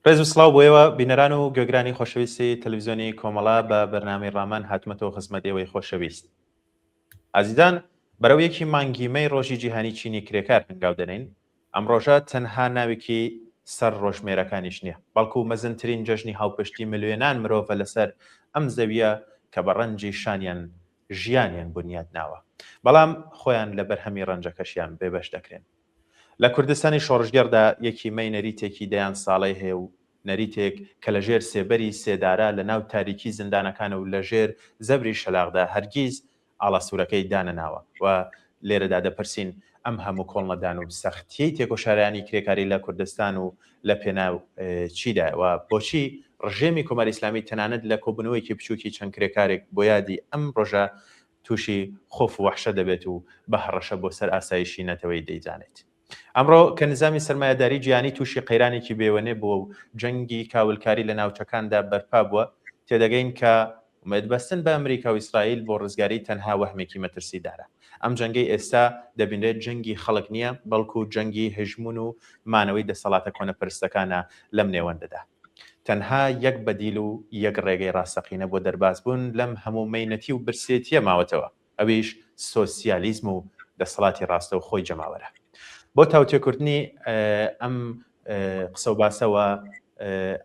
ڕێز و سڵاو بۆیەوە بینەران و گوێگرانی خۆشەویستی تەلەڤیزیۆنی کۆمەڵا بە بەرنامەی ڕامان هاتمەتەوە خزمەت ئێوەی خۆشەویست. ئازیزان بەرەو یەکی مانگیمەی ڕۆژی جیهانی چینی کرێکار هەنگاو دەنین. ئەم ڕۆژە تەنها ناوێکی سەر ڕۆژمێرەکانیش نییە، بەڵکو مەزنترین جەژنی هاوپشتی ملیۆنان مرۆڤە لەسەر ئەم زەویە کە بە ڕەنجی شانیان ژیانیان بنیاد ناوە، بەڵام خۆیان لە بەرهەمی ڕەنجەکەشیان بێبەش دەکرێن. لە کوردستانی شۆڕژگەردا یەکی مەی نەریتێکی دەیان ساڵی هەیە و نەریتێک کە لە ژێر سێبەری سێدارە لە ناو تاریکی زیندانەکانە و لە ژێر زەبری شەلاغدا هەرگیز ئاڵاسوورەکەی دانەناوە و لێرەدا دەپرسین ئەم هەموو کۆڵنەدان و سەختیەی تێکۆشارانی کرێکاری لە کوردستان و لە پێناو چیداوە بۆچی ڕژێمی کۆمەڵی ئیسلامی تەنانەت لە کۆبوونەوەیکی بچووکی چەند کرێکارێک بۆ یادی ئەم ڕۆژە تووشی خۆف و وەحشە دەبێت و بە هەڕەشە بۆ سەر ئاسایشی نەتەوەی دەیزانێت. ئەمڕۆ کە نظامی سەرمایەداری جیهانی تووشی قەیرانێکی بێوەنێ بووە و جەنگی کاولکاری لە ناوچەکاندا بەرپا بووە، تێدەگەین کە ئومێدبەستن بە ئەمریکا و ئیسرائیل بۆ ڕزگاری تەنها وەهمێکی مەترسیدارە. ئەم جەنگەی ئێستا دەبینرێت جەنگی خەڵک نییە، بەڵکو جەنگی هژمون و مانەوەی دەسەڵاتە کۆنەپەرستەکانە لەم نێوەندەدا. تەنها یەک بەدیل و یەک ڕێگەی ڕاستەقینە بۆ دەربازبوون لەم هەموو مەینەتی و برسێتیە ماوەتەوە، ئەویش سۆسیالیزم و دەسەڵاتی ڕاستە و خۆی جەماوەرە. بۆ تاوتێکردنی ئەم قسە و باسەوە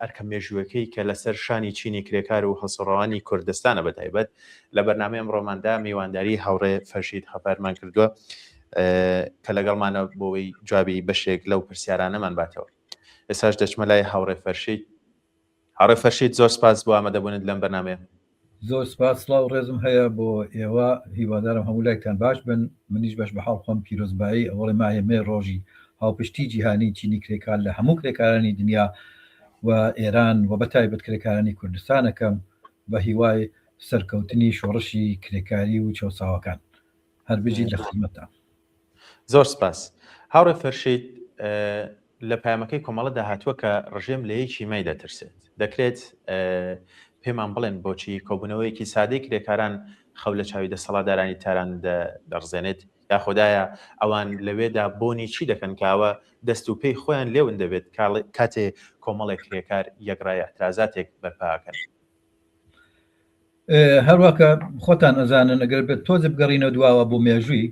ئەرکە مێژووەکەی کە لەسەر شانی چینی کرێکار و هەسوڕەوانی کوردستانە بەتایبەت لە بەرنامەی ئەمڕۆماندا میوانداری هاوڕێ فەرشید خەپەرمان کردووە کە لەگەڵمانە بۆەوەی جوابی بەشێک لەو پرسیارانەمان باتەوە. ئێستاش دەچمە لای هاوڕێ فەرشید. هاوڕێ فەرشید زۆر سپاس بۆ ئامادەبوونت لەم بەرنامەیە. زۆر سپاس، سڵاو ڕێزم هەیە بۆ ئێوە، هیوادارم هەموو لایتان باش بن. منیش بەش بە حاڵ خۆم پیرۆزبایی ئەوڵی مایەمێ ڕۆژی هاوپشتی جیهانی چینی کرێکار لە هەموو کرێکارانی دنیا و ئێران و بەتایبەت کرێکارانی کوردستانەکەم بە هیوای سەرکەوتنی شۆڕشی کرێکاری و چەساوەکان هەر بژیت لە خزمەتە. زۆر سپاس. هاوڕێ فەرشید، لە پایامەکەی کۆمەڵە داهاتووە کە ڕژێم لە یەکی مەی دەترسێت. دەکرێت پێمان بڵێن بۆچی کۆبوونەوەیەکی سادەی کرێکاران خەو لە چاوی دەسەڵاتدارانی تاران دەڕزێنێت، یاخۆدایە ئەوان لەوێدا بۆنی چی دەکەن کاوە دەست و پێی خۆیان لێون دەبێت کاتێ کۆمەڵێک کرێکار یەکڕای ئەترازاتێک بەرپاکەن. هەروەکە خۆتان ئەزانن ئەگەر بێت تۆزە بگەڕینە دواوە بۆ مێژووی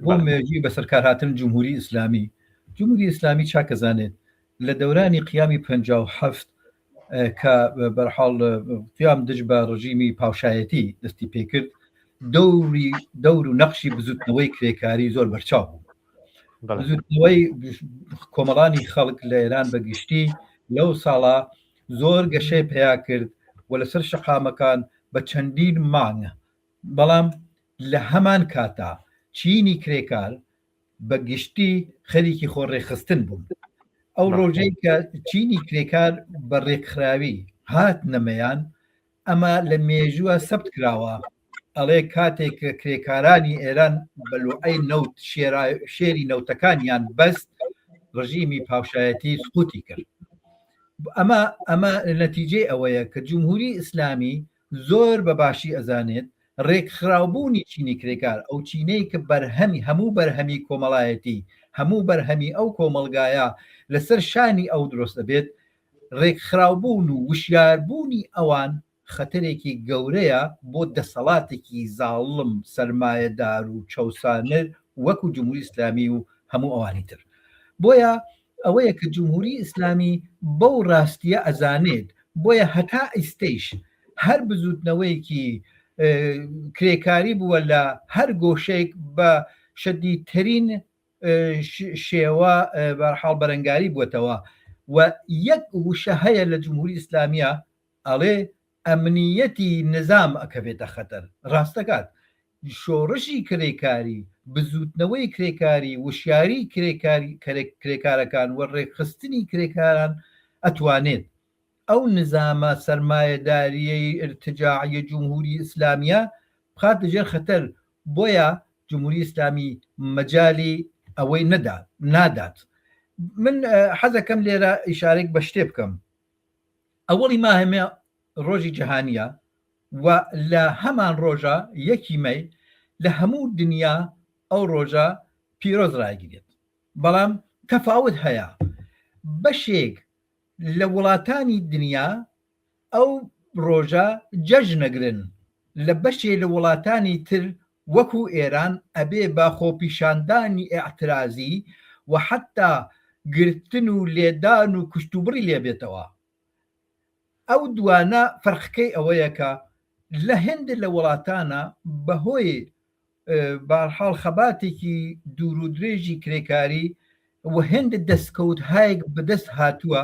بۆ مێژووی بەسەرکار هاتن جمهوری ئیسلامی. جمهوری ئیسلامی چاکەزانێت لە دەورانی قیامی 57 کە بەرحاڵ قیام دژ بە ڕژیمی پاوشایەتی دەستی پێکرد، دەور و نەخشی بزوتنەوەی کرێکاری زۆر بەرچاو بوو. بزوتنەوەی کۆمەڵانی خەڵک لە ئێران بەگشتی لەو ساڵا زۆر گەشەی پیا کرد و لەسەر شەقامەکان بە چەندین مانگە. بەڵام لە هەمان کاتا چینی کرێکار بەگشتی خەریکی خۆڕێخستن بووم. ئەو ڕۆژەی کە چینی کرێکار بە ڕێکخراوی هات نەمەیان، ئەمە لە مێژووە سەبت کراوە. ئەڵێ کاتێک کە کرێکارانی ئێران بەلوعەی نەوت شێری نەوتەکانیان بەست، ڕژیمی پاوشایەتی سقوتی کرد. ئەمە نەتیجەی ئەوەیە کە جمهوری ئیسلامی زۆر بەباشی ئەزانێت ڕێکخراوبوونی چینی کرێکار، ئەو چینەی کە بەرهەمی هەموو بەرهەمی کۆمەڵایەتی، هەموو بەرهەمی ئەو کۆمەلگایە لەسەر شانی ئەو دروست دەبێت، ڕێکخراوبوون و وشیاربوونی ئەوان خەتەرێکی گەورەیە بۆ دەسەڵاتێکی زاڵم سەرمایەدار و چەوسانر وەکو جمهوری ئیسلامی و هەموو ئەوانی تر. بۆیە ئەوەیە کە جمهوری ئیسلامی بەو ڕاستیە ئەزانێت، بۆیە هەتا ئیستەیش هەر بزوتنەوەیەکی کرێکاری بووە لە هەر گۆشەیەک بە شەدیدترین شێوە بەرحاڵ بەرەنگاری بووەتەوە و یەک وشە هەیە لە جمهوری ئیسلامیە، ئەڵێ ئەمنیەتی نظام ئەکەوێتە خەتەر. ڕاستەکات شۆڕشی کرێکاری، بزوتنەوەی کرێکاری، وشیاری کرێکارەکان و ڕێکخستنی کرێکاران ئەتوانێت ئەو نظامە سەرمایەداریەی ارتجاعیە جمهوری ئیسلامیە بخات دەژێر خەتەر. بۆیە جمهوری ئیسلامی مەجالی ئەوەی نادات. من حەزەکەم لێرە ئیشارێک بە شتێ بکەم. ئەوەڵی ماهەمێ ڕۆژی جەهانیە و لە هەمان ڕۆژە یەکی مەی لە هەموو دنیا ئەو ڕۆژە پیرۆز ڕایگیرێت. بەڵام تەفاوت هەیە. بەشێک لە وڵاتانی دنیا ئەو ڕۆژە جەژنەگرن لە بەشێ لە وڵاتانی تر وەکو ئێران ئەبێ بە خۆپیشاندانی ئاعترازی و حتا گرتن و لێدان و کوشتوبڕی لێبێتەوە. ئەو دوانە فەرقەکەی ئەوەیەکە لە هێند لە وڵاتانە بەهۆی بەحاڵ خەباتێکی دوور و درێژی کرێکاری و هێند دەستکەوت هایەک بەدەست هاتووە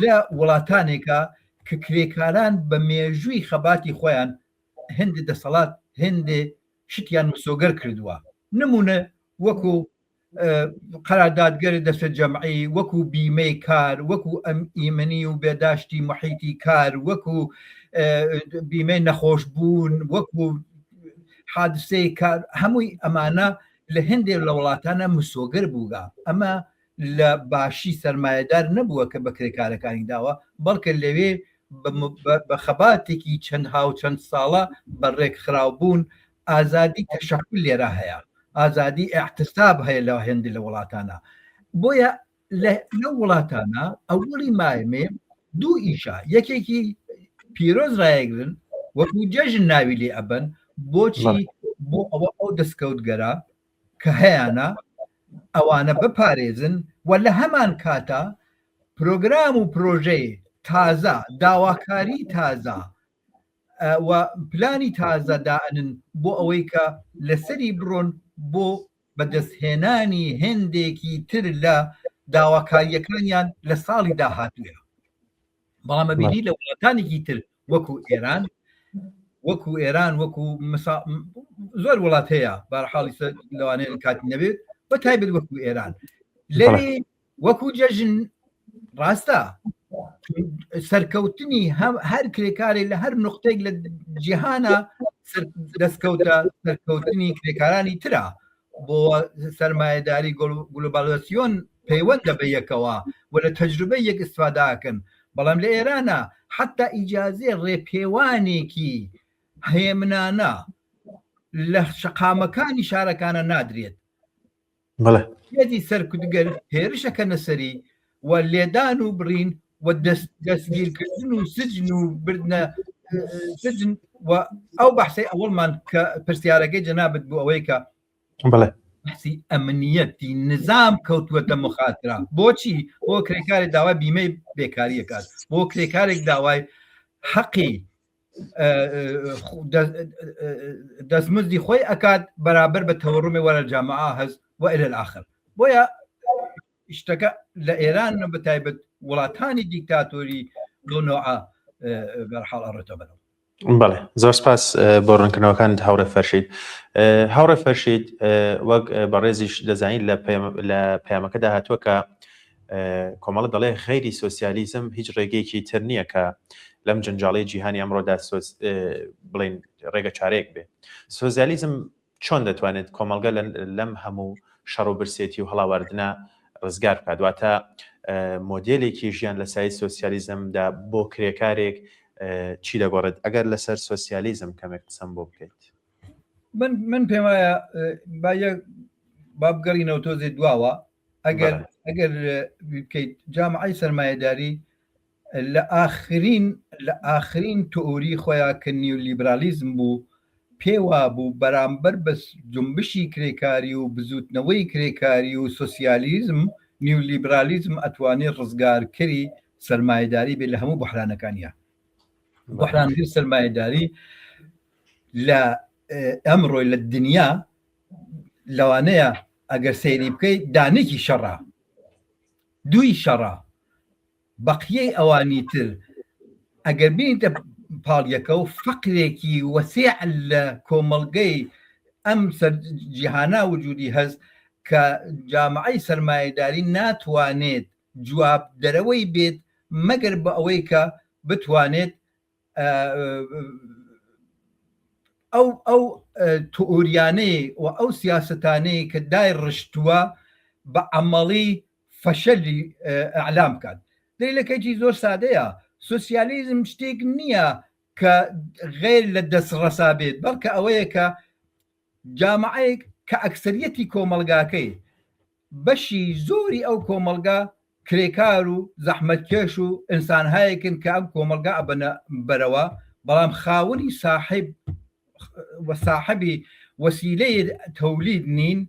لە وڵاتانێکە کە کرێکاران بە مێژووی خەباتی خۆیان هێند دەسەڵات هێندێ شتیان مسۆگەر کردووە. نمونە وەکو قەراردادگەری دەستە جەمعی، وەکو بیمەی کار، وەکو ئیمنی و بێداشتی محیتی کار، وەکو بیمەی نەخۆشبوون، وەکو حادسەی کار، هەمووی ئەمانە لە هێندێک لە وڵاتانە مسۆگەر بووگا. ئەمە لە باشی سەرمایەدار نەبووە کە بە کرێکارەکانی داوە، بەڵکە لەوێ بە خەباتێکی چەند ها و چەند ساڵە بەڕێک خراوبوون ئازادی تەشەکل لێرە هەیە، ئازادی اعتساب هەیە لە هێندی لە وڵاتانە. بۆیە لە وڵاتانە ئەوڵی مایمێ دوو ئیشە، یەکێکی پیرۆز ڕایەگرن وەکو جەژن ناوی لێ ئەبن بۆچی بۆ ئەوە ئەو دەستکەوتگەرە کە هەیەە ئەوانە بپارێزن و لە هەمان کاتە پرۆگرام و پرۆژەی تازە، داواکاری تازە و پلانی تازە دائنن بۆ ئەوەی کە لەسەری بڕۆن بۆ بەدەستهێنانی هێندێکی تر لە داواکاریەکانیان لە ساڵی داهاتووە. بەڵام بینی لە وڵاتانێکی تر وەکو ئێران وەکو زۆر وڵات هەیە بەرحاڵی لەوانەیە کاتی نەبێت بە تایبەت وەکو ئێران لەوێ وەکو جەژن ڕاستە سەرکەوتنی هەر کرێکارێک لە هەر نقطەیەک لە جیهانە دەستکەوتە سەرکەوتنی کرێکارانی ترە بۆ سەرمایەداری گلۆبالیزاسیۆن پەیوەندە بە یەکەوە و لە تەجروبەی یەک ئیستفاداکەن. بەڵام لە ئێرانە حتا ئیجازێ ڕێپێوانێکی هێمنانە لە شەقامەکانی شارەکانە نادرێت. هێزی سەرکردگەر هێرشەکە نەسەری و لێدان و بڕین و دەستگیرکردن و سجن و بردنە سجن و ئەو بەحسەی ئەوڵمان کە پرسیارەکەی جەنابەت بوو ئەوەی کە بەحسی ئەمنیەتی نظام کەوتووەتە مخاترە. بۆچی؟ بۆ کرێکارێک داوای بیمەی بێکاریەکات، بۆ کرێکارێک داوای حەقی دەستمزدی خۆی ئەکات بەرابەر بە تەوەڕومی وەرە جامعە هەست و إلى الآخر. بۆیە شتەکە لە ئێران بە تایبەت وڵاتانی دیکتاتۆری بۆ نوعە بەرحاڵ ئەڕێتە بەرەوە. بەڵێ زۆر سپاس بۆ ڕوونکردنەوەکانت هاوڕێ فەرشید. هاوڕێ فەرشید وەک بەڕێزیش دەزانین لە پەیامەکەدا هاتووە کە کۆمەڵە دەڵێ غەیری سۆسیالیزم هیچ ڕێگەیەکی تر نییە کە لەم جنجاڵی جیهانی ئەمڕۆدا بڵین ڕێگە چارەیەک بێ. سۆسیالیزم چۆن دەتوانێت کۆمەلگە لەم هەموو شەڕ و برسێتی و هەڵاوەردنە ڕزگار بکات؟ واتە مۆدێلێکی ژیان لە سای سۆسیالیزمدا بۆ کرێکارێک چی دەگۆڕێت ئەگەر لەسەر سۆسیالیزم کەمێک قسەم بۆ بکەیت؟ من پێم وایە با بگەڕینەوە تۆزێ دواوە ئەگەر بکەیت جامعەی سەرمایەداری لە ئاخرین تئۆری خۆیان کە نیۆلیبرالیزم بوو پێوا بوو بەرامبەر بە جنبشی کرێکاری و بزوتنەوەی کرێکاری و سۆسیالیزم نیۆلیبرالیزم ئەتوانێت ڕزگارکەری سەرمایەداری بێت لە هەموو بەحرانەکانیە. بەحرانگیر سەرمایەداری لە ئەمڕۆی لە دنیا لەوانەیە ئەگەر سەیری بکەیت دانێکی شەڕە، دووی شەڕە، بەقیەی ئەوانی تر ئەگەر بینیتە پاڵیەکە و فەقرێکی وەسیع لە کۆمەڵگەی ئەم جیهانە وجودی هەست کە جامعەی سەرمایەداری ناتوانێت جواب دەرەوەی بێت مەگەر بە ئەوەی کە بتوانێت ئەو تئۆریانەی و ئەو سیاسەتانەی کە دای ڕشتووە بە عەمەڵی فەشەلی ئەعلام بکات. دلیلەکەی زۆر سادەیە. سۆسیالیزم شتێک نییە کە غێر لە دەستڕەسا بێت، بەڵکە ئەوەیە کە جامعەیەک کە ئەکسەریەتی کۆمەلگاکەی بەشی زۆری ئەو کۆمەلگا کرێکار و زەحمەتکێش و ئینسان هەیەکن کە ئەم کۆمەلگا ئەبەنە بەرەوە بەڵام خاوەنی صاحبی وەسیلەی تەولید نین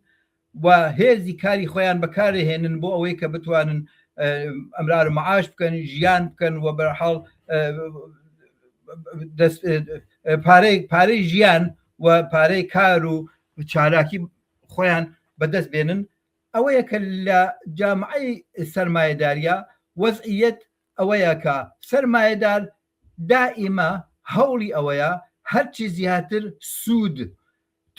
و هێزی کاری خۆیان بەکارهێنن بۆ ئەوەی کە بتوانن ئەمرار معاش بکەن ژیان بکەن و بەرحاڵ پارەی ژیان و پارەی کار و چالاکی خۆیان بەدەست بێنن ئەوەیە کە لە جامعەی سەرمایەداریە وەزعیەت ئەوەیە کە سەرمایەدار دائیمە هەوڵی ئەوەیە هەرچی زیاتر سوود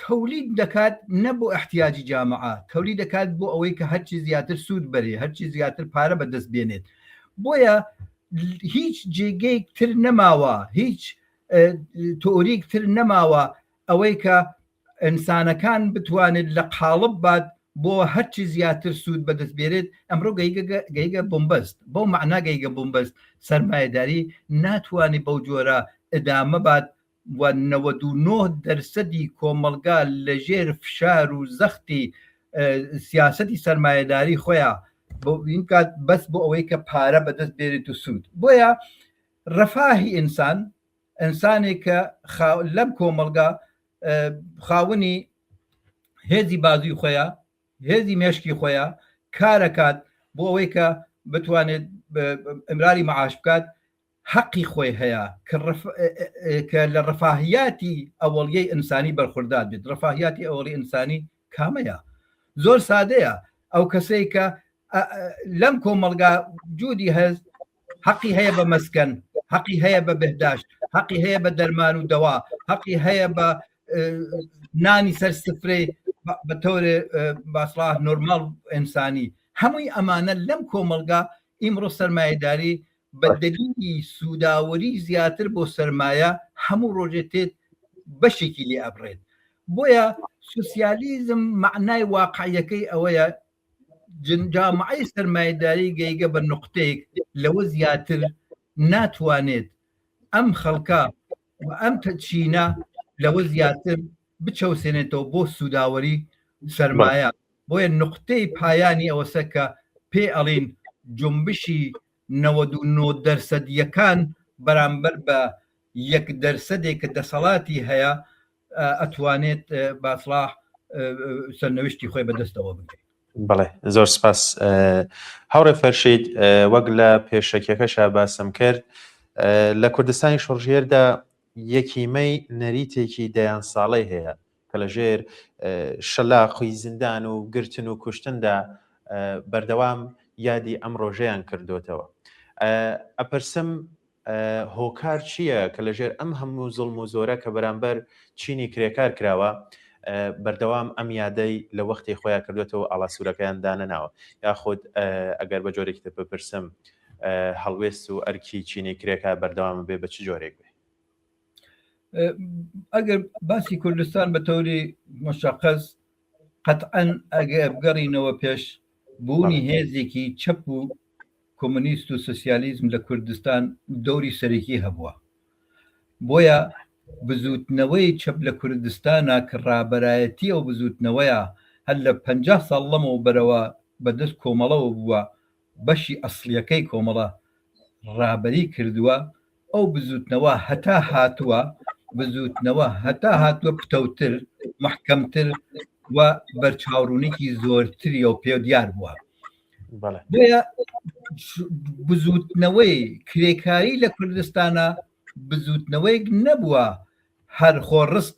تەولید دەکات نەبوو احتیاجی جامعە تەولید دەکات بۆ ئەوەی کە هەرچی زیاتر سوود بەرێ هەرچی زیاتر پارە بەدەست بێنێت بۆیە هیچ جێگەی تر نەماوە هیچ تۆریک تر نەماوە ئەوەی کە ئینسانەکان بتوانێت لە قاڵب بات بۆ هەرچی زیاتر سوود بەدەست بێرێت ئەمڕۆ گەیگە بۆمبەست بۆ معنا گەیگە بۆمبەست سەرمایەداری ناتوانێت بەو جۆرە ئەدامە بات و 99% کۆمەلگا لەژێر فشار و زەختی سیاسەتی سەرمایەداری خۆیان بۆ این کات بەس بۆ ئەوەی کە پارە بەدەست بێرێت و سوود بۆیە ڕەفاهی ئینسانێک کە لەم کۆمەلگا خاوەنی هێزی بازوی خۆیان هێزی مێشکی خۆیان کارەکات بۆ ئەوەی کە بتوانێت ئەمراری معاش بکات حەقی خۆی هەیە کە لە ڕەفاهیاتی ئەوەڵیەی ئینسانی بەرخوردار بێت ڕەفاهیاتی ئەوەڵی ئینسانی کامەیە زۆر سادەیە ئەو کەسەی کە لەم کۆمەلگا جوودی هەز حەقی هەیە بە مەسکەن حەقی هەیە بە بەهداشت حەقی هەیە بە دەرمان و دەوا حەقی هەیە بە نانی سەر سفرەی بە تۆرێ باسڵاح نۆرماڵ ئینسانی هەمووی ئەمانە لەم کۆمەلگا ئیمڕۆ سەرمایەداری بە دەلیلی سووداوەری زیاتر بۆ سەرمایە هەموو ڕۆژێتێت بەشێکی لێ ئەبڕێت بۆیە سوسیالیزم معنای واقعیەکەی ئەوەیە جامعەی سەرمایەداری گەیگە بە نقطەیەک لەوە زیاتر ناتوانێت ئەم خەڵکە و ئەم تەچینە لەوە زیاتر بچەوسێنێتەوە بۆ سووداوەری سەرمایە بۆیە نقطەی پایانی ئەوەسە کە پێ ئەڵین جنبشی 99% بەرامبەر بە 1% کە دەسەڵاتی هەیە ئەتوانێت باسڵاح سەرنەوشتی خۆی بەدەستەوە بگرێت. بەڵێ زۆر سپاس هاوڕێ فەرشید وەک لە پێشەکێکەشە باسم کرد لە کوردستانی شۆڕژێردا یەکیمەی نەریتێکی دەیان ساڵەی هەیە کە لەژێر شەلاقی زیندان و گرتن و کوشتندا بەردەوام یادی ئەم ڕۆژەیان کردوتەوە ئەپرسم هۆکار چییە کە لەژێر ئەم هەموو زوڵم و زۆرە کە بەرامبەر چینی کرێکار کراوە بەردەوام ئەم یادەی لە وەختی خۆیان کردوێتەوە ئاڵاسوورەکەیان دانەناوە یاخود ئەگەر بە جۆرێکتە بپرسم هەڵوێست و ئەرکی چینی کرێکە بەردەوام بێ بە چ جۆرێک بێ ئەگەر باسی کوردستان بە تەوری مشخص قەتعەن ئەگەر بگەڕینەوە پێش بوونی هێزێکی چەپ و کۆمونیست و سوسیالیزم لە کوردستان دەوری سەرەکی هەبووە بۆیە بزوتنەوەی چەپ لە کوردستانە کە ڕابەرایەتی ئەو بزوتنەوەیە هەر لە 50 ساڵ لەمەوە بەرەوە بەدەست کۆمەڵەوە بووە بەشی ئەسڵیەکەی کۆمەڵە ڕابەری کردووە ئەو بزوتنەوە هەتا هاتووە پتەوتر محکەمتر و بەرچاوڕوونێکی زۆرتری و پێ دیار بووە بۆیە بزوتنەوەی کرێکاری لە کوردستانە بزوتنەوەیەک نەبووە هەر خۆڕسق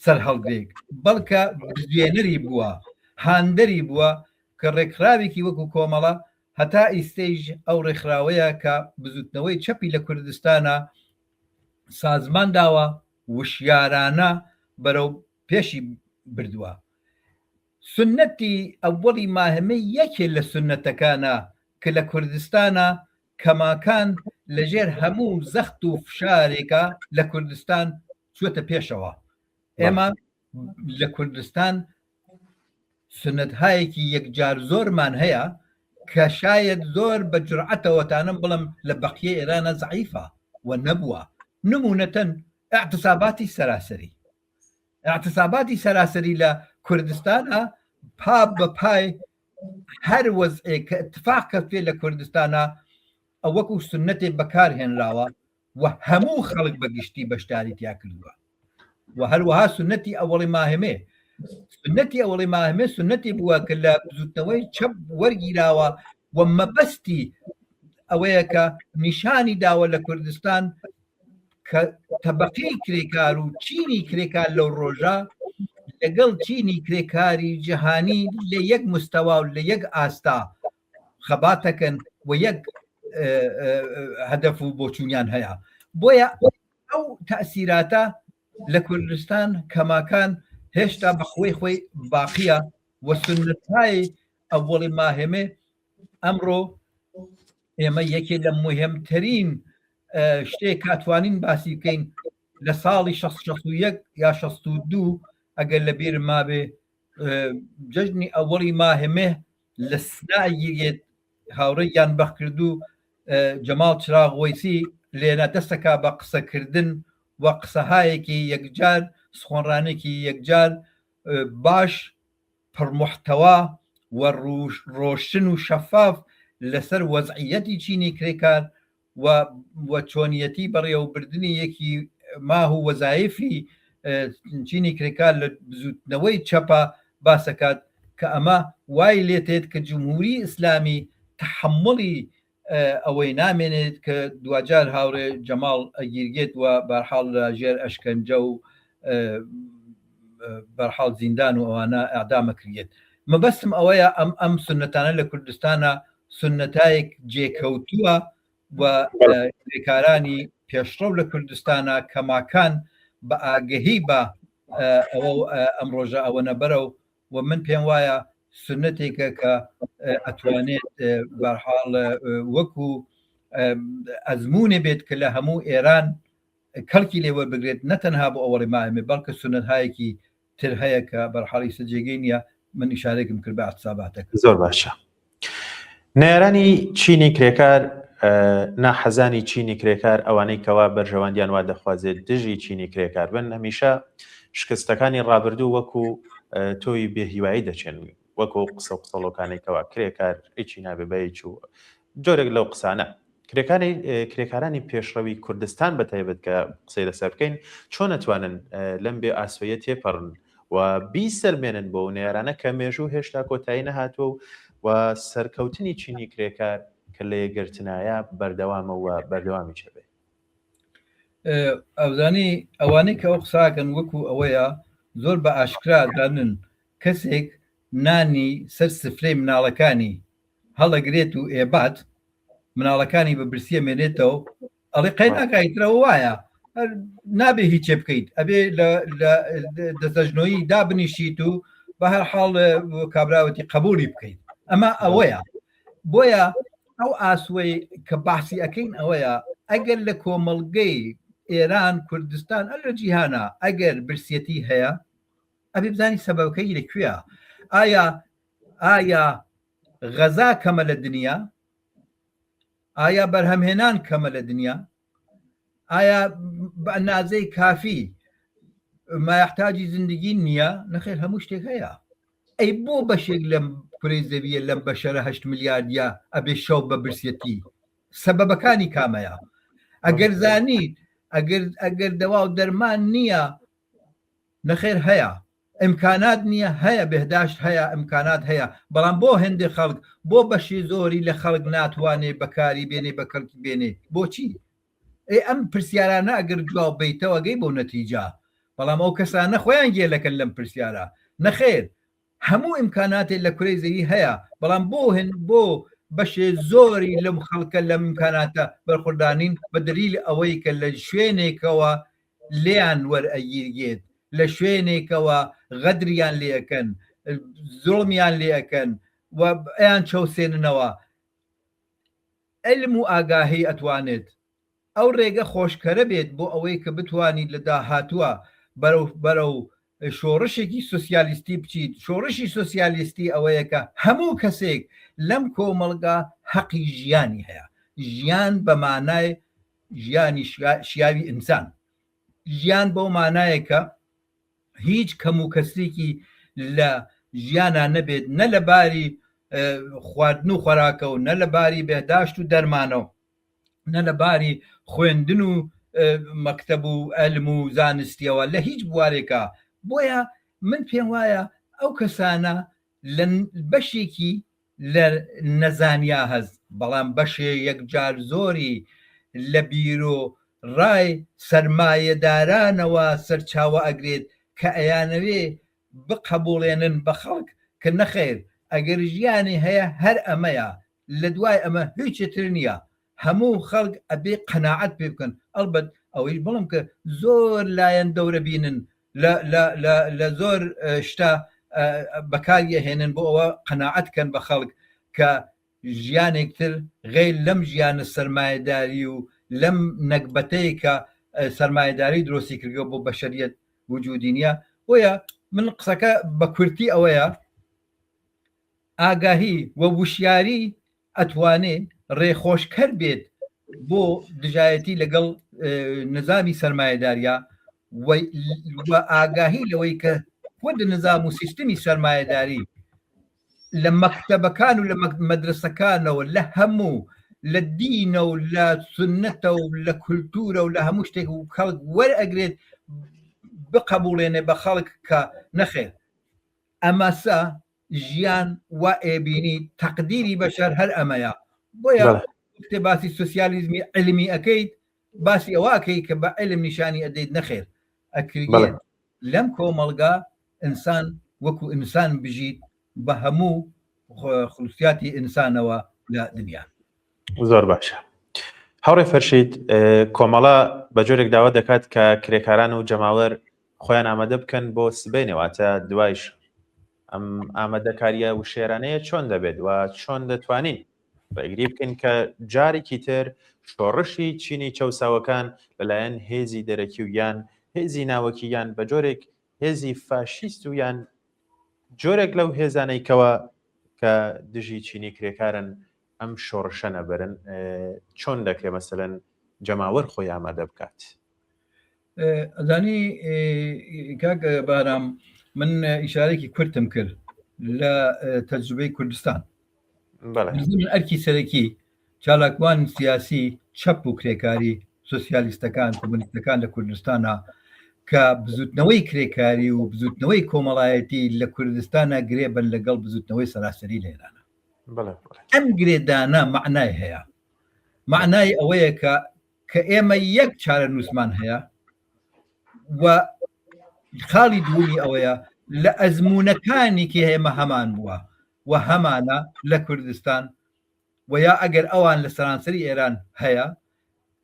سەر هەڵگرێک بەڵکە بزوێنەری بووە هاندەری بووە کە ڕێکخراوێکی وەکو کۆمەڵە هەتا ئیستەیژ ئەو ڕێکخراوەیە کە بزوتنەوەی چەپی لە کوردستانە سازمان داوە وشیارانە بەرەو پێشی بردووە سنەتی ئەوەڵی ماهمەی یەکێ لە سنەتەکانە کە لە کوردستانە کەماکان لەژێر هەموو زەخت و فشارێکە لە کوردستان چوەتە پێشەوە ئێمە لە کوردستان سنەتهایەکی یەکجار زۆرمان هەیە کە شاید زۆر بە جورعەتەوەتانم بڵم لە بەقیە ئێرانە زەعیفە و نەبووە نمونەتەن اعتصاباتی سەراسەری لە کوردستانە پا بە پای هەر وەزعێ کە اتفاق کەفێ لە کوردستانە ئەو وەکو سنەتێ بەکارهێنراوە و هەموو خەڵک بەگشتی بەشداری تیا کردووە و هەروەها سنەتی ئەوەڵی ماهمێ سنەتی ئەوەڵی ماهمێ سنەتی بووە کە لە بزوتنەوەی چەپ وەرگیراوە و مەبەستی ئەوەیە کە نیشانی داوە لە کوردستان کە تەبەقەی کرێکار و چینی کرێکار لەو ڕۆژە لەگەڵ چینی کرێکاری جیهانی لە یەک مستەوا و لە یەک ئاستا خەباتەکەن و یەک هەدەف و بۆچوونیان هەیە بۆیە ئەو تەئسیراتە لە کوردستان کەماکان هێشتا بەخۆی خۆی باقیە و سنەتهای ئەوڵی ماهمێ ئەمڕۆ ئێمە یەکێ لە مهمترین شتێک کاتوانین باسی بکەین لە ساڵی 1961 یا 62 ئەگەر لە بیر مابێ جەژنی ئەوڵی ماهمێ لە سناییت هاوڕێیان بەخکردو جەماڵ چراغ وەیسی لێنە دەستەکە بە قسەکردن و قسەهایەکی یەکجار سخۆنڕانێکی یەکجار باش پڕمحتەوا و ڕۆشن و شەفاف لەسەر وەزعیەتی چینی کرێکار و چۆنیەتی بەڕێوەبردننی یەکی ماه و وەزایفی چینی کرێکار لە بزوتنەوەی چەپە باسەکات کە ئەمە وای لێتێت کە جمهوری ئیسلامی تحمڵی ئەوەی نامێنێت کە دوجار هاوڕێ جەماڵ ئەگیرگێت و بەرحاڵ لە ژێر ئەشکەنجە و بەرحاڵ زیندان و ئەوانە ئەعدامەکرێت مەبەستم ئەوەیە ئەم سنەتانە لە کوردستانە سنەتایەک جێکەوتووە و کرێکارانی پێشڕەو لە کوردستانە کەماکان بە ئاگەهی بە ئەم ڕۆژە ئەوەنە بەرە و من پێم وایە سنەتێکە کە ئەتوانێت بەرحاڵ وەکو ئەزمونێ بێت کە لە هەموو ئێران کەڵکی لێوە بگرێت نەتەنها بۆ ئەوەڵی ماهمێ بەڵکە سنەتهایەکی تر هەیە کە بەرحاڵی سەرجێگەی نییە من ئیشارێکم کرد بە عەتساباتەکە زۆر باشە نێرانی چینی کرێکار ناحەزانی چینی کرێکار ئەوانەی کەوا بەرژەوەندیان وا دەخوازێت دژی چینی کرێکار بن هەمیشە شکستەکانی ڕابردوو وەکو تۆی بێهیوایی دەچێن وەکو قسە و قسەڵۆکانەی کەوا کرێکار هیچی نابێبەیەک و جۆرێک لەو قسانە کرێکارانی پێشڕەوی کوردستان بەتایبەت کە قسەی لەسەر بکەین چۆن ئەتوانن لەم بێ ئاسوەیە تێپەڕن و بیسەلمێنن بۆ نێرانە کە مێژوو هێشتا کۆتایی نەهاتووە و سەرکەوتنی چینی کرێکار کە لە یەکگرتنایە بەردەوامە و بەردەوامی چێبێ ئەوزانی ئەوانەی کە ئەو قساکەن وەکو ئەوەیە زۆر بە ئاشکرا دانن کەسێک نانی سەر سفرەی مناڵەکانی هەڵەگرێت و ئێبات مناڵەکانی بە برسیە مێنێتەوە ئەڵێ قەی ناکایترەوە وایە نابێ هیچێ بکەیت ئەبێ لە دەستەژنۆیی دابنیشیت و بە هەر حاڵ کابراوەتی قبولی بکەیت ئەمە ئەوەیە بۆیە ئەو ئاسوەی کە باسی ئەەکەین ئەوەیە ئەگەر لە کۆمەڵگەی ئێران کوردستان ئەل لە جیهانە ئەگەر برسیەتی هەیە ئەبێ بزانی سەبەبەکەی لەکوێیە ئایا غەزا کەمە لە دنیا ئایا بەرهەمهێنان کەمە لە دنیا ئایا بە ئەندازەی کافی مایحتاجی زندگی نییە نەخێر هەموو شتێک هەیە ئەی بۆ بەشێک لەم کوڕی زەویە لەم بەشەرە 8 میلیاردیا ئەبێ شەو بە برسیەتی سەبەبەکانی کامەیە ئەگەر زانیت ئەگەر دەوا و دەرمان نییە نەخێر هەیە ئیمکانات نییە هەیە بەهداشت هەیە ئیمکانات هەیە بەڵام بۆ هێندێک خەڵک بۆ بەشی زۆری لە خەڵک ناتوانێ بەکاری بێنێ بە کەڵکی بێنێ بۆچی ئەم پرسیارانە ئەگەر جواب بیتەوە گەی بۆ نەتیجا بەڵام ئەو کەسانە خۆیان گێلەکەن لەم پرسیارە نەخێر هەموو ئیمکاناتێک لە کوڕی زەوی هەیە بەڵام بۆ بەشێ زۆری لەم خەڵکە لەم ئیمکاناتە بەرخوردانین بە دلیل ئەوەی کە لە شوێنێکەوە لێیان وەرئەگیرگێت لە شوێنێکەوە غەدریان لێەکەن زۆڵمیان لێەکەن و ئەیان چەوسێننەوە علم و ئاگاهی ئەتوانێت ئەو ڕێگە خۆشکەرە بێت بۆ ئەوەی کە بتوانیت لە داهاتووە بەرەو شۆڕشێکی سوسیالیستی بچیت شۆڕشی سوسیالیستی ئەوەیە کە هەموو کەسێک لەم کۆمەڵگا حەقی ژیانی هەیە ژیان بە مانای ژیانی شیاوی ئینسان ژیان بەو مانایەکە هیچ کەم و کەسێکی لە ژیانە نەبێت نە لەباری خواردن و خۆراکە و نە لەباری بێداشت و دەرمانەوە نە لەباری خوێندن و مەکتەب و ئەلم و زانستیەوە لە هیچ بوارێکە. بۆیە من پێم وایە ئەو کەسانە لە بەشێکی لە نەزانیا هەز، بەڵام بەشێ یەکجار زۆری لە بیرۆ ڕای سەرمایەدارانەوە سەرچاوە ئەگرێت کە ئەیانەوێ بقەبوڵێنن بە خەڵک کە نەخێر ئەگەر ژیانی هەیە هەر ئەمەیە، لە دوای ئەمە هیچتر نییە، هەموو خەڵک ئەبێ قەناعەت پێ بکەن. ئەلبەت ئەوەی بڵم کە زۆر لایەن دەورە بینن لە زۆر شتا بەکاریهێنن بۆ ئەوە قەناعەتکەن بە خەڵک کە ژیانێکتر غێر لەم ژیانە سەرمایەداری و لەم نەکبەتەی کە سەرمایەداری درۆستی کردەوە بۆ بەشەریەت وجودی نییە. بۆیە من قسەکە بە کورتی ئەوەیە ئاگاهی وە وشیاری ئەتوانێت ڕێخۆشکەر بێت بۆ دژایەتی لەگەڵ نظامی سەرمایەداریە و ئاگاهی لەوەی کە خود نظام و سیستمی سەرمایەداری لە مەکتەبەکان و لە مەدرسەکانەوە لە هەموو لە دینە و لە سنەتە و لە کولتورە و لە هەموو شتێک و خەڵک وەرئەگرێت بقەبوڵێنێ بە خەڵک کە نەخێر ئەمەسە ژیان وا ئێبینی تەقدیری بەشەر هەر ئەمەیە. بۆیە باسی سوسیالیزمی علمی ئەەکەیت باسی ئەوەکەی کە بە علم نیشانی ئەدەیت نەخێر ئەکرێت لەم کۆمەڵگا ئینسان وەکو ئینسان بژیت بە هەموو خولوسیاتی ئینسانەوە لە دنیا. زۆر باشە. هەوڕێ فەرشید کۆمەڵە بە جۆرێک داوا دەکات کە کرێکاران و جەماوەر خۆیان ئامادە بکەن بۆ سبەینەوەتە دوایش ئەم ئامادەکاریە و شێرانەیە چۆن دەبێت و چۆن دەتوانین بەگری بکەین کە جارێکی تر شۆڕشی چینی چەساوەکان لەلایەن هێزی دەرەکی و یان هێزی ناوەکی یان بە جۆرێک هێزی فاشیست و یان جۆرێک لەو هێزانەیکەوە کە دژی چینی کرێکارن ئەم شۆڕشە نەبەرن چۆن دەکرێت مەسەلەن جەماوەر خۆی ئامادە بکات. ئەزانی کاک بارام من ئیشارێکی کورتم کرد لە تەجروبەی کوردستان. ئەرکی سەرەکی چالاکوان سیاسی چەپ و کرێکاری سوسیالیستەکان کۆمونیستەکان لە کوردستانە کە بزوتنەوەی کرێکاری و بزوتنەوەی کۆمەڵایەتی لە کوردستانە گرێبن لەگەڵ بزوتنەوەی سەراسەری لە ئێرانە. ئەم گرێدانە معنای هەیە، معنای ئەوەیە کە ئێمە یەک چارە نووسمان هەیە و خاڵی دووەمی ئەوەیە لە ئەزمونەکانی کە ئێمە هەمان بووە و هەمانە لە کوردستان و یا ئەگەر ئەوان لە سەرانسەری ئێران هەیە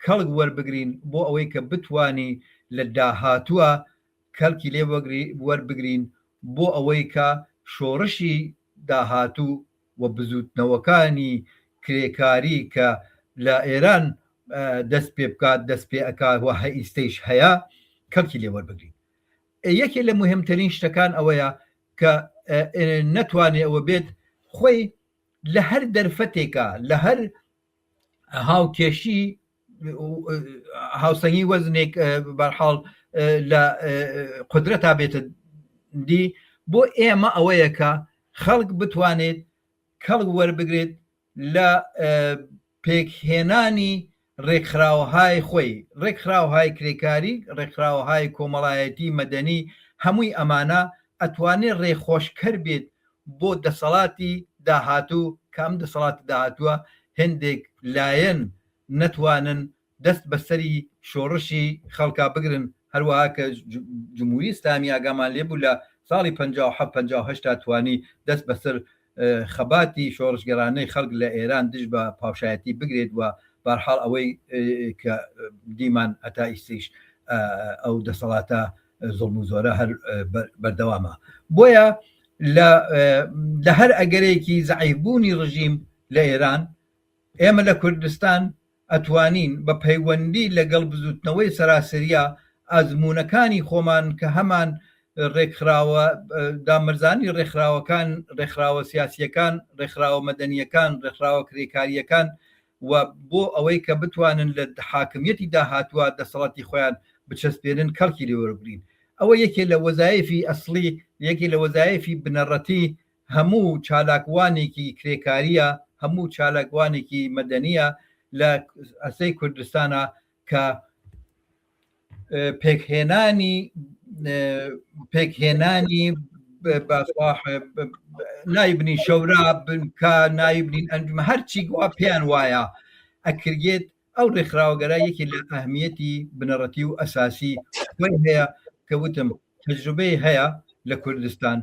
کەڵک وەربگرین بۆ ئەوەی کە بتوانی لە داهاتووە کەلکی لێ وەربگرین بۆ ئەوەی کە شۆڕشی داهاتوو و بزوتنەوەکانی کرێکاری کە لە ئێران دەست پێ بکات دەست پێ ئەکات و هەئیستەیش هەیە کەلکی لێ وەربگرین. یەکێ لە مهمترین شتەکان ئەوەیە کە نەتوانێت ئەوە بێت خۆی لە هەر دەرفەتێکە لە هەر هاوکێشی هاوسەنگی وەزنێک بەرحاڵ لە قودرەتا بێتە دی بۆ ئێمە ئەوەیە کە خەڵک بتوانێت کەڵک وەربگرێت لە پێکهێنانی ڕێکخراوەهای خۆی، ڕێکخراوهای کرێکاری، ڕێکخراوهای کۆمەڵایەتی مەدەنی، هەمووی ئەمانە ئەتوانێت ڕێخۆشکەر بێت بۆ دەسەڵاتی داهاتوو کە ئەم دەسەڵاتی داهاتووە هەندێک لایەن نەتوانن دەست بەسەری شۆڕشی خەڵکا بگرن. هەروەها کە جمهوری ئیسلامی ئاگامان لێبوو لە ساڵی 57 توانی دەست بەسەر خەباتی شۆڕشگەرانەی خەڵک لە ئێران دژ بە پاوشایەتی بگرێت و بەرحاڵ ئەوەی کە دیمان ئەتا ئیسیش ئەو دەسەڵاتە زۆڵم و زۆرە هەر بەردەوامە. بۆیە لە هەر ئەگەرێکی زەعیفبوونی ڕژیم لە ئێران ئێمە لە کوردستان ئەتوانین بە پەیوەندی لەگەڵ بزوتنەوەی سەراسەریە ئازمونەکانی خۆمان کە هەمان ڕێکخراوە دامەرزانی ڕێکخراوەکان، ڕێکخراوە سیاسیەکان، ڕێکخراوە مەدەنیەکان، ڕێکخراوە کرێکاریەکان و بۆ ئەوەی کە بتوانن لە حاکمیەتی داهاتووە دەسەڵاتی خۆیان بچەسپێنن کەڵکی لێوەربگرین. ئەوە یەکێ لە وەزایفی ئەسڵی، یەکێ لە وەزایفی بنەڕەتی هەموو چالاکوانێکی کرێکاریە، هەموو چالاکوانێکی مەدەنیە لە ئەسەی کوردستانە کە پێکهێنانی نایبنی شەورا بنکە نایبنین ئەنجومە هەرچی گووا پێیان وایە ئەکرێت ئەو ڕێکخراوەگەرە یەکی لە ئەهمیەتی بنەڕەتی و ئەساسی وەی هەیە کە وتم تەجروبەی هەیە لە کوردستان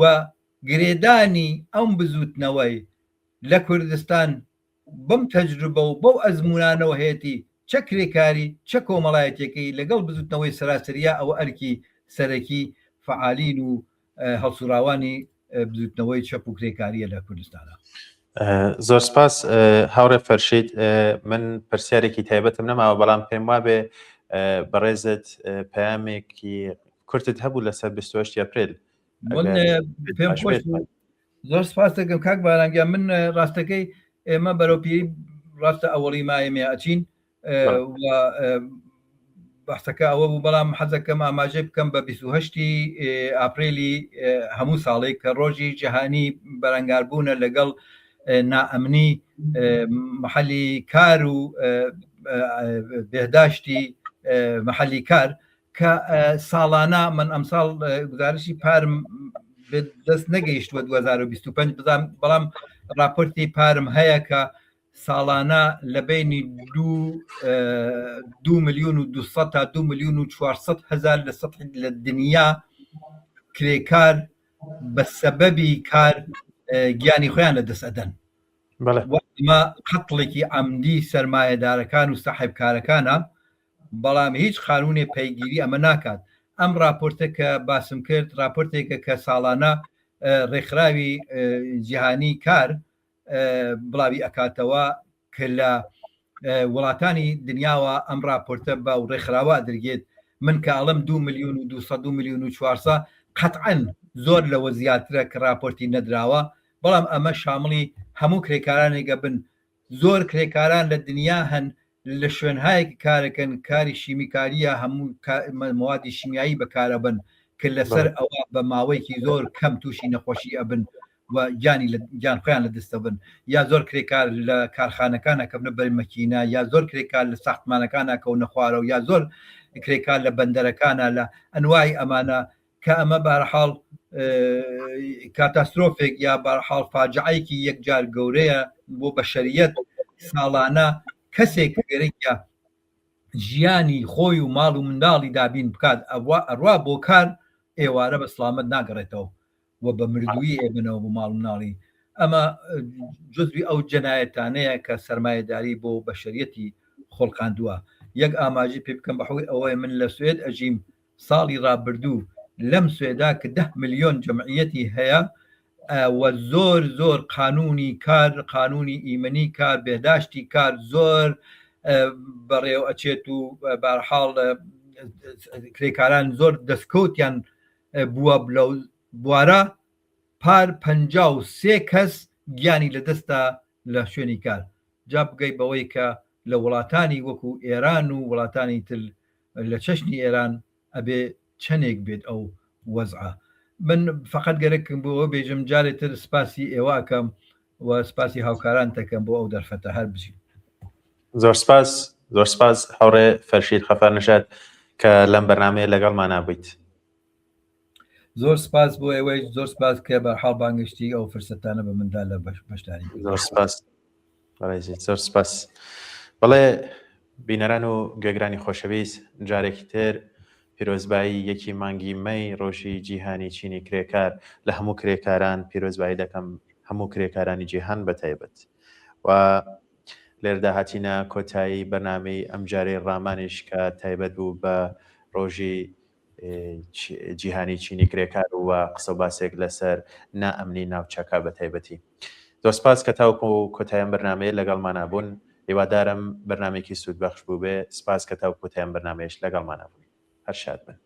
و گرێدانی ئەم بزوتنەوەی لە کوردستان بەم تەجروبە و بەو ئەزمونانەوە هەیەی چە کرێکاری چە کۆمەڵایەتێکی لەگەڵ بزوتنەوەی سەراسەریە ئەوە ئەرکی سەرەکی فعالین و هەڵسوراوانی بزوتنەوەی چەپ و کرێکاریە لە کوردستانە. زۆر سپاس هاوڕێ فەرشید، من پرسیارێکی تایبەتم نەماوە بەڵام پێم وابێ بەڕێزت پەیامێکی کورتت هەبوو لەسەر 28 ئەپریل. پێم خۆش زۆر سپاس دەکەم کاک بارانگیان. من ڕاستەکەی ئێمە بەرەوپیری ڕاستە ئەوەڵی مایەمێ ئەچین بەحسەکە ئەوە بوو، بەڵام حەزەکەم ئاماژە بکەم بە 28 ئاپریلی هەموو ساڵێک کە ڕۆژی جیهانی بەرەنگاربوونە لەگەڵ نائەمنی محەلی کار و بێداشتی محەلی کار کە ساڵانە من ئەمساڵ گزارشی پارم دەست نەگەیشتوە 2025 بەڵام راپۆرتی پارم هەیە کە ساڵانە لە بینی 2 ملیۆن و 200 تا 2 ملیۆن و 400 هەزار لە سەطحی لە دنیا کرێکار بە سەبەبی کار گیانی خۆیان لە دەست ئەدەن. ئەمە قەتڵێکی عەمدی سەرمایەدارەکان و ساحێبکارەکانە، بەڵام هیچ قانونێ پەیگیری ئەمە ناکات. ئەم راپۆرتە کە باسم کرد راپۆرتێکە کە ساڵانە ڕێکخراوی جیهانی کار بڵاوی ئەکاتەوە کە لە وڵاتانی دنیاوە ئەم راپۆرتە بە و ڕێکخراوە دەرگێت. من کە ئەڵم 2 ملیۆن و 200 2 ملیۆن و 400 قەتعەن زۆر لەوە زیاترە کە راپۆرتی نەدراوە، بەڵام ئەمە شامڵی هەموو کرێکارانێکە بن. زۆر کرێکاران لە دنیا هەن لە شوێنهایەکی کارەکەن کاری شیمیکاریە، هەموو موادی شیمیایی بەکارە بن کە لەسەر ئەوە بە ماوەیەکی زۆر کەم تووشی نەخۆشی ئەبن و گیان خۆیان لە دەستە بن، یا زۆر کرێکار لە کارخانەکانە کەبنە بەرمەکینە، یا زۆر کرێکار لە ساختمانەکانە کەونە خوارە و یا زۆر کرێکار لە بەندەرەکانە لە ئەنوای ئەمانە کە ئەمە بەرحاڵ کاتاسترۆفێک یا بەرحاڵ فاجعەیەکی یەکجار گەورەیە بۆ بەشەریەت. ساڵانە کەسێک گەرەیە ژیانی خۆی و ماڵ و منداڵی دابین بکات ئەڕوا بۆ کار ئێوارە بە سلامت ناگەڕێتەوە و بە مردووی ئێبنەوە بۆ ماڵ مناڵی. ئەمە جزوی ئەو جەنایەتانەیە کە سەرمایەداری بۆ بەشەریەتی خۆڵقاندووە. یەک ئاماژی پێ بکەم بەحوی ئەوەی من لە سوێد ئەژیم ساڵی ڕابردوو لەم سوێدا کە 10 ملیۆن جەمعیەتی هەیە و زۆر زۆر قانونی کار، قانونی ئیمنی کار، بێداشتی کار زۆر بەڕێو ئەچێت و بەرحاڵ کرێکاران زۆر دەستکەوتیان بووە لەو بوارە پار 53 کەس گیانی لە دەستا لە شوێنی کار. جا بگەی بەوەی کە لە وڵاتانی وەکو ئێران و وڵاتانی تر لە چەشنی ئێران ئەبێ چەندێک بێت ئەو وەزعە. من فقط گەرەکم بۆ بێژم جارێتتر سپاسی ئێواکەم و سپاسی هاوکاران دەکەم بۆ ئەو دەرفەتە هەر بچین. زۆر سپاس هاوڕێ فەرشید خەفار نژاد کە لەم بەرنامەیە لەگەڵمان نابوویت. زۆر سپاس بۆ ئێوەی، زۆر سپاس کە بەرحاڵ بانگشتی ئەو فرسەتانە بە مندا لە بەشداری. زۆر سپاس زۆر سپاس. بەڵێ بینەران و گوێگرانی خۆشەویست، جارێکی تر پیرۆزبایی یەکی مانگی مەی ڕۆژی جیهانی چینی کرێکار لە هەموو کرێکاران پیرۆزبایی دەکەم، هەموو کرێکارانی جیهان بەتایبەت. و لێردا هاتینە کۆتایی بەرنامەی ئەم جارەی ڕامانش کە تایبەت بوو بە ڕۆژی جیهانی چینی کرێکار و قسە باسێک لەسەر نائەمنی ناوچەکە بەتایبەتی. زۆر سپاس کە تاوکو و کۆتاییان بەرنامەیە لەگەڵمانە بوون. هیوادارم بەرنامێکی سوودبەخش بوو بێ. سپاس کە تاوکو کۆتاییان بەرنامەیەش لەگەڵمانە بوون. هەر شاد بن.